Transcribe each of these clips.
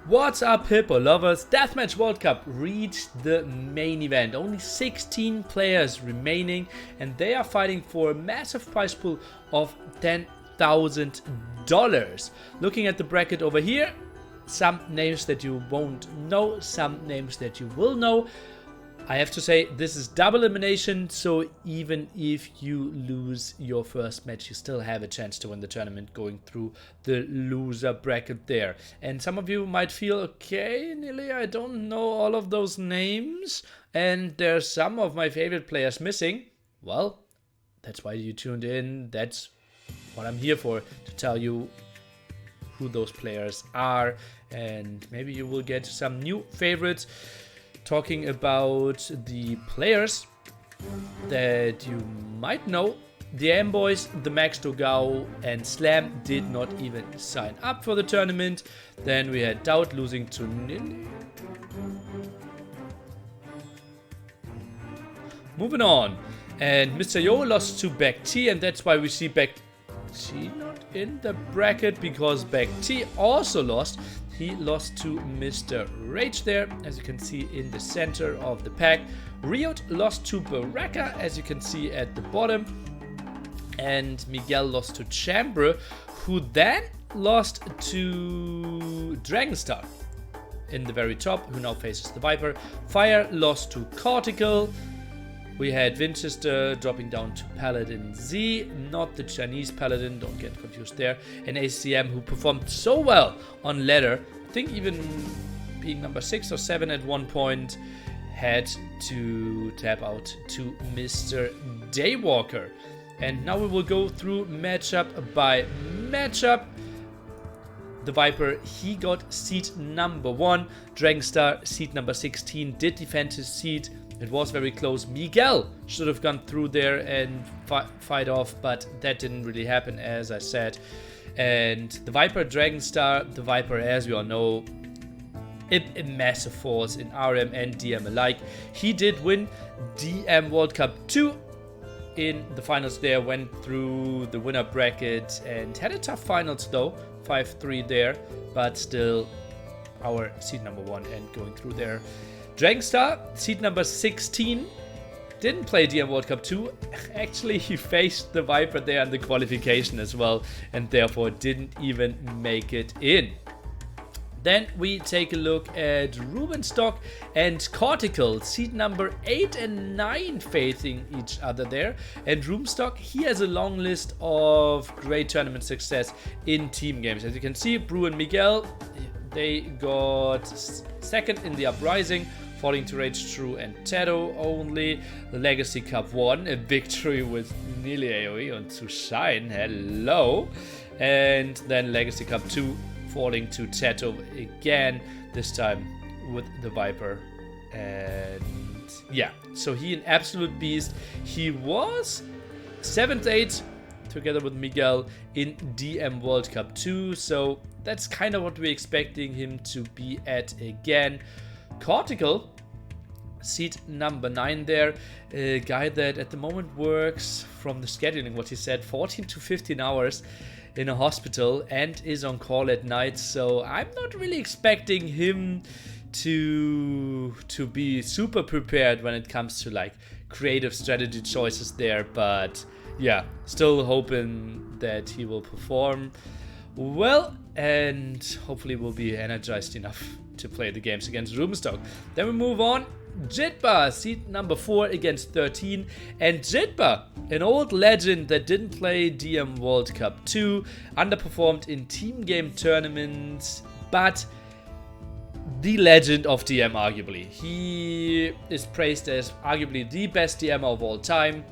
What's up, Hippo lovers? Deathmatch World Cup reached the main event. Only 16 players remaining, and they are fighting for a massive prize pool of $10,000. Looking at the bracket over here, some names that you won't know, some names that you will know. I have to say, this is double elimination, so even if you lose your first match, you still have a chance to win the tournament going through the loser bracket there. And some of you might feel, okay, Nili, I don't know all of those names, and there's some of my favorite players missing. Well, that's why you tuned in. That's what I'm here for, to tell you who those players are, and maybe you will get some new favorites. Talking about the players that you might know, the Amboys, the Max Dogao and Slam did not even sign up for the tournament. Then we had Doubt losing to Nili. Moving on, and Mr. Yo lost to Back T, and that's why we see Back T not in the bracket, because Back T also lost. He lost to Mr. Rage there, as you can see in the center of the pack. Riot lost to Baraka, as you can see at the bottom. And Miguel lost to Chambre, who then lost to Dragonstar in the very top, who now faces the Viper. Fire lost to Cortical. We had Winchester dropping down to Paladin Z, not the Chinese Paladin, don't get confused there. And ACM, who performed so well on ladder, I think even being number 6 or 7 at one point, had to tap out to Mr. Daywalker. And now we will go through matchup by matchup. The Viper, he got seat number 1. Dragonstar, seat number 16, did defend his seat. It was very close. Miguel should have gone through there and fight off, but that didn't really happen, as I said. And the Viper, Dragonstar, the Viper, as we all know, a massive force in RM and DM alike. He did win DM World Cup 2 in the finals there, went through the winner bracket and had a tough finals though, 5-3 there, but still our seed number 1 and going through there. Dragonstar, seed number 16, didn't play DM World Cup 2. Actually, he faced the Viper there in the qualification as well, and therefore didn't even make it in. Then we take a look at Rubin stock and Cortical, seed number 8 and 9 facing each other there. And Rubin stock, he has a long list of great tournament success in team games. As you can see, Brue and Miguel, they got second in the Uprising, falling to Rage True and Tato only. The Legacy Cup 1, a victory with nearly AoE on to Shine, hello. And then Legacy Cup 2, falling to Tato again, this time with the Viper. And yeah, so he an absolute beast. He was 7th-8 together with Miguel in DM World Cup 2, so that's kind of what we're expecting him to be at again. Cortical, seat number 9 there, a guy that at the moment works, from the scheduling what he said, 14 to 15 hours in a hospital and is on call at night, so I'm not really expecting him to be super prepared when it comes to like creative strategy choices there, but yeah, still hoping that he will perform well and hopefully will be energized enough to play the games against Rubenstock. Then we move on. Jetta, seat number 4 against 13. And Jetta, an old legend that didn't play DM World Cup 2, underperformed in team game tournaments, but the legend of DM arguably. He is praised as arguably the best DM of all time.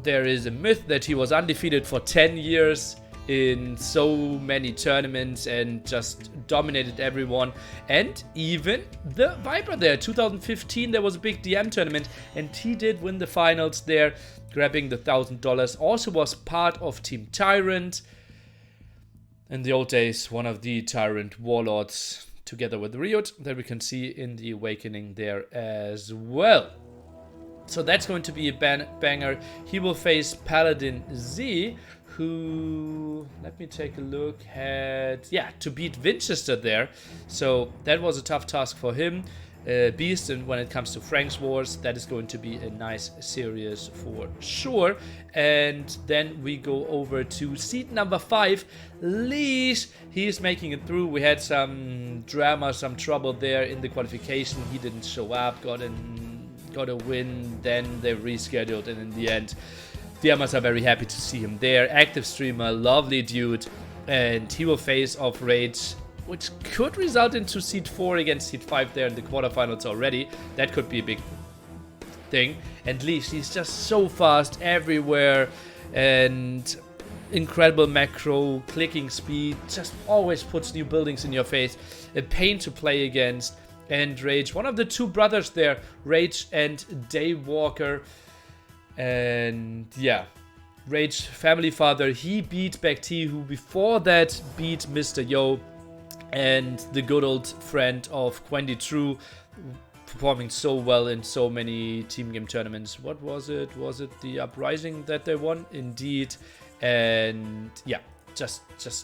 There is a myth that he was undefeated for 10 years in so many tournaments and just dominated everyone. And even the Viper there, 2015, there was a big DM tournament and he did win the finals there, grabbing the $1,000. Also was part of Team Tyrant. In the old days, one of the Tyrant warlords together with Riot that we can see in the Awakening there as well. So that's going to be a banger. He will face Paladin Z, who, let me take a look, had, yeah, to beat Winchester there. So that was a tough task for him. Beast, and when it comes to Frank's Wars, that is going to be a nice series for sure. And then we go over to seed number 5, Leash. He is making it through. We had some drama, some trouble there in the qualification. He didn't show up, got a win, then they rescheduled, and in the end, the Amas are very happy to see him there. Active streamer, lovely dude, and he will face off Rage, which could result into seed 4 against seed 5 there in the quarterfinals already. That could be a big thing. And Leash, he's just so fast everywhere, and incredible macro, clicking speed, just always puts new buildings in your face. A pain to play against. And Rage, one of the two brothers there, Rage and Daywalker. And yeah, Rage, family father, he beat Back-T, who before that beat Mr. Yo, and the good old friend of Gwendy True, performing so well in so many team game tournaments. What was it? Was it the Uprising that they won? Indeed. And yeah, just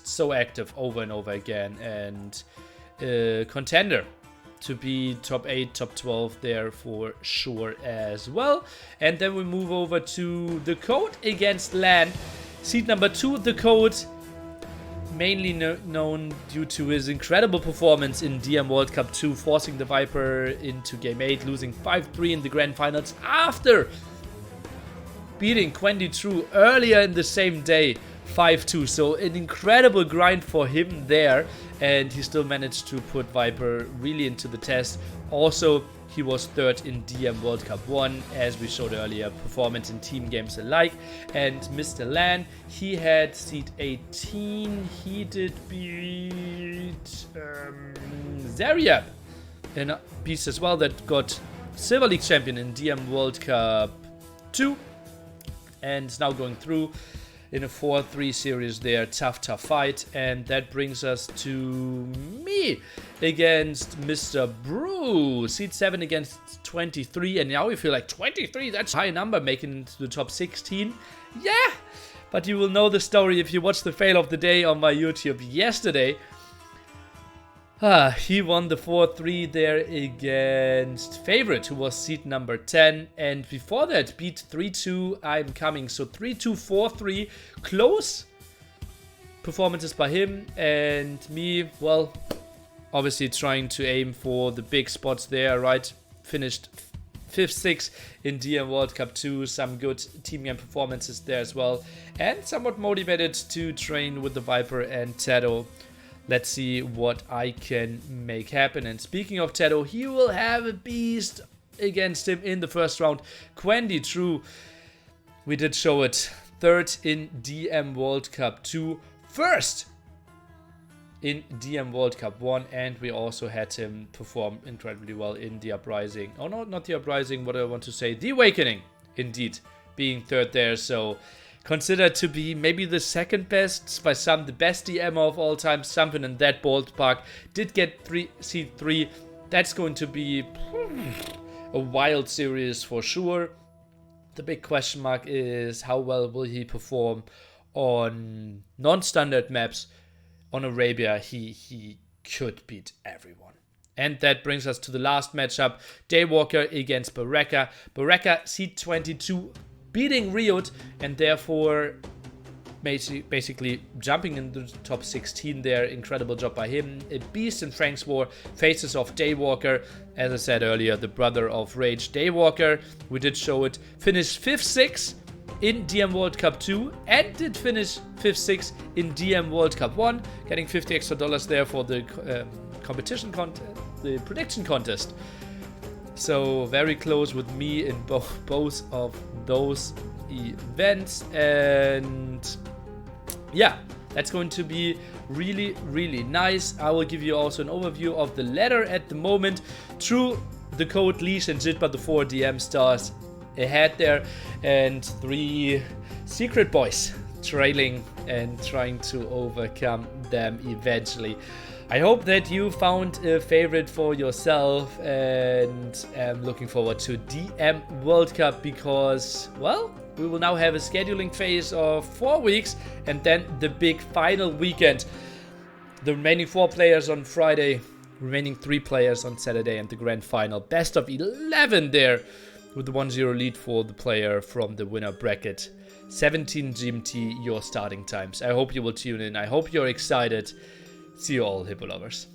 so active over and over again, and contender to be top 8, top 12 there for sure as well. And then we move over to the Code against LAN. Seed number 2, the Code, mainly known due to his incredible performance in DM World Cup 2, forcing the Viper into Game 8, losing 5-3 in the Grand Finals after beating Gwendy True earlier in the same day, 5-2. So an incredible grind for him there, and he still managed to put Viper really into the test. Also, he was 3rd in DM World Cup 1, as we showed earlier, performance in team games alike. And Mr. Lan, he had seed 18. He did beat Zariab in a piece as well, that got Silver League champion in DM World Cup 2, and is now going through in a 4-3 series there. Tough fight. And that brings us to me against Mr. Brue. Seed 7 against 23. And now we feel like 23, that's a high number, making it into the top 16. Yeah! But you will know the story if you watched the fail of the day on my YouTube yesterday. He won the 4-3 there against Favorite, who was seed number 10. And before that, beat 3-2, I'm coming. So 3-2, 4-3. Close performances by him. And me, well, obviously trying to aim for the big spots there, right? Finished 5th, 6th in DM World Cup 2. Some good team game performances there as well. And somewhat motivated to train with the Viper and Tato. Let's see what I can make happen. And speaking of Tato, he will have a beast against him in the first round. Gwendy True, we did show it. 3rd in DM World Cup 2. 1st in DM World Cup 1. And we also had him perform incredibly well in the Uprising. Oh no, not the Uprising, what do I want to say? The Awakening, indeed, being 3rd there. So considered to be maybe the 2nd best, by some the best DM of all time, something in that ballpark. Did get seed 3. That's going to be a wild series for sure. The big question mark is how well will he perform on non-standard maps. On Arabia, he could beat everyone. And that brings us to the last matchup, Daywalker against Baraka. Baraka, seed 22, beating Riot, and therefore basically jumping into the top 16 there. Incredible job by him. A beast in Frank's War, faces off Daywalker. As I said earlier, the brother of Rage, Daywalker. We did show it. Finished 5th, 6th in DM World Cup 2, and did finish 5th, 6th in DM World Cup 1, getting $50 extra there for the competition contest, the prediction contest. So very close with me in both of those events. And yeah, that's going to be really nice. I will give you also an overview of the ladder at the moment. True, the Code, Leash and Jetta, the 4 DM stars ahead there, and 3 secret boys trailing and trying to overcome them eventually. I hope that you found a favorite for yourself, and I'm looking forward to DM World Cup because, well, we will now have a scheduling phase of 4 weeks and then the big final weekend. The remaining 4 players on Friday, remaining 3 players on Saturday, and the grand final. Best of 11 there with the 1-0 lead for the player from the winner bracket. 17 GMT, your starting times. I hope you will tune in. I hope you're excited. See you all, Hippo lovers.